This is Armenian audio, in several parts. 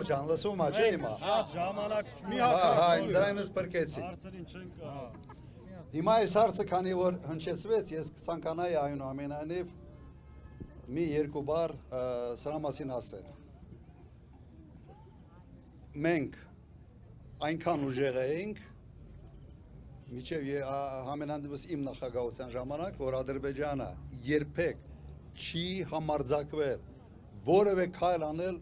Գևորգ ջան, լսում ա չէ հիմա։ Ժամանակ Հա, իմ ձայնս բրկեցի։ հարցերին չենք Հիմա այս հարցը քանի որ հնչեցվեց, ես կցանկանայի այնուամենայնիվ մի երկու բառ սրա մասին ասել։ Մենք այնքան ուժեղ էինք, միջև համենայնդեպս իմ նախագահության ժամանակ, որ Ադրբեջանը երբեք չի համարձակվել որևէ քայլ անել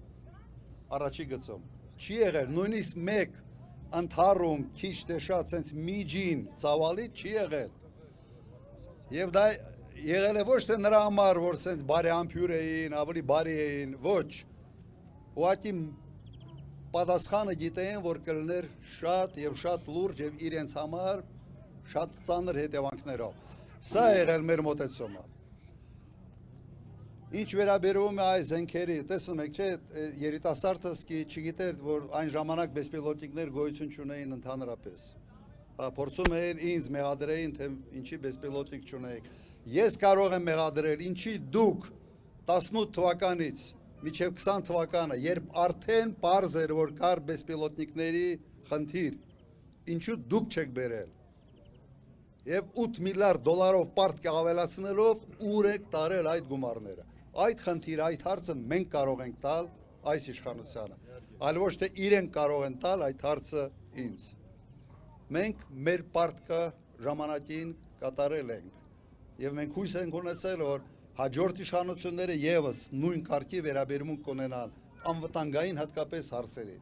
առաջի գծում։ Չի եղել նույնիսկ մեկ ընդհարում քիչ թե շատ sense միջին ծավալից չի եղել։ Եվ դա եղել է ոչ թե նրա համար, որ sense բարեամբյուր էին, ավելի բարի էին, ոչ։ Ուղղակի պատասխանը գիտեին, որ կլներ շատ եւ շատ լուրջ եւ իրենց համար շատ ծանր հետևանքներով։ Սա է եղել մեր մոտեցումը։ Ինչ վերաբերում է այս զենքերի, տեսնում եք, չէ, երիտասարդը չգիտեր, որ այն ժամանակ բեսպիլոտիկներ գոյություն չունեին ընդհանրապես։ Փորձում էին ինձ մեղադրեին, թե ինչի բեսպիլոտիկ չունեիք։ Ես կարող եմ մեղադրել, ինչի դուք 18 թվականից մինչև 20 թվականը, երբ արդեն պարզ էր, որ կար բեսպիլոտիկների խնդիր, ինչու դուք չեք բերել։ Եվ 8 միլիարդ դոլարով պարտք ավելացնելով ուր եք տարել այդ գումարները։ Այդ խնդիրը, այդ հարցը մենք կարող ենք տալ այս իշխանությանը, այլ ոչ թե իրենք կարող են տալ այդ հարցը ինձ։ Մենք մեր պարտքը ժամանակին կատարել ենք եւ մենք հույս ենք ունեցել, որ հաջորդ իշխանությունները եւս նույն կարգի վերաբերմունք կունենան անվտանգային հատկապես հարցերի։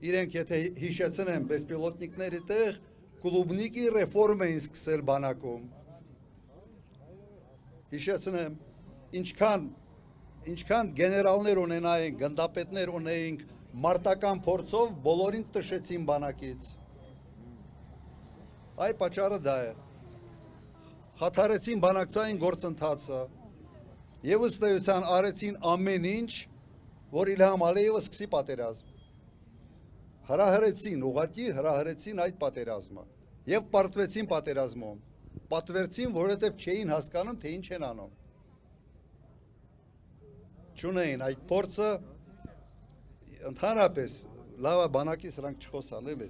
Իրենք եթե հիշեցնեն բեսպիլոտիկների տեղ կլուբնիկի ռեֆորմ էին սկսել բանակում։ Հիշեցնեմ, ինչքան գեներալներ ունենայինք, գնդապետներ ունեինք, մարտական փորձով բոլորին տշեցին բանակից։ Այ պատճառը դա է։ Խաթարեցին բանակցային գործընթացը եւ ըստ էության արեցին ամեն ինչ, որ Իլհամ Ալիևը սկսի պատերազմ։ Հրահրեցին, ուղղակի հրահրեցին այդ պատերազմը եւ պարտվեցին պատերազմում։ Պատվերցին, որովհետեւ չէին հասկանում, թե ինչ են անում։ Չունեին այդ փորձը, ընդհանրապես լավա բանակի սրանք չխոսան էլի։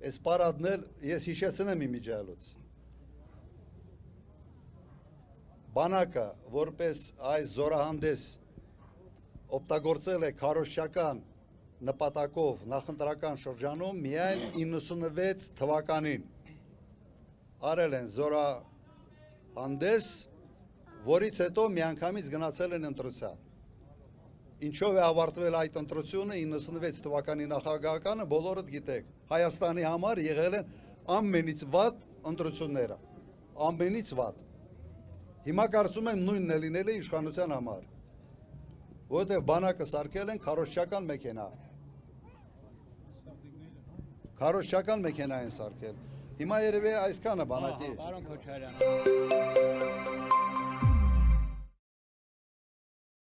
Այս պարադն էլ ես հիշեցնեմ իմիջիայլոց։ Բանակը որպես այս զորահանդես օգտագործել է քարոզչական նպատակով նախընտրական շրջանում միայն 96 թվականին արել են զորահանդես, որից հետո միանգամից գնացել են ընտրության։ Ինչով է ավարտվել այդ ընտրությունը 96 թվականի նախագահականը, բոլորդ գիտեք, Հայաստանի համար եղել են ամենից վատ ընտրությունները, ամենից վատ։ Հիմա կարծում եմ նույնն է լինել է իշխանության համար, որովհետև բանակը սարքել են քարոզչական մեքենա։ Քարոզչական մեքենա են սարքել։ Հիմա երևի այսքանը բանակի։ Պարոն Քոչարյան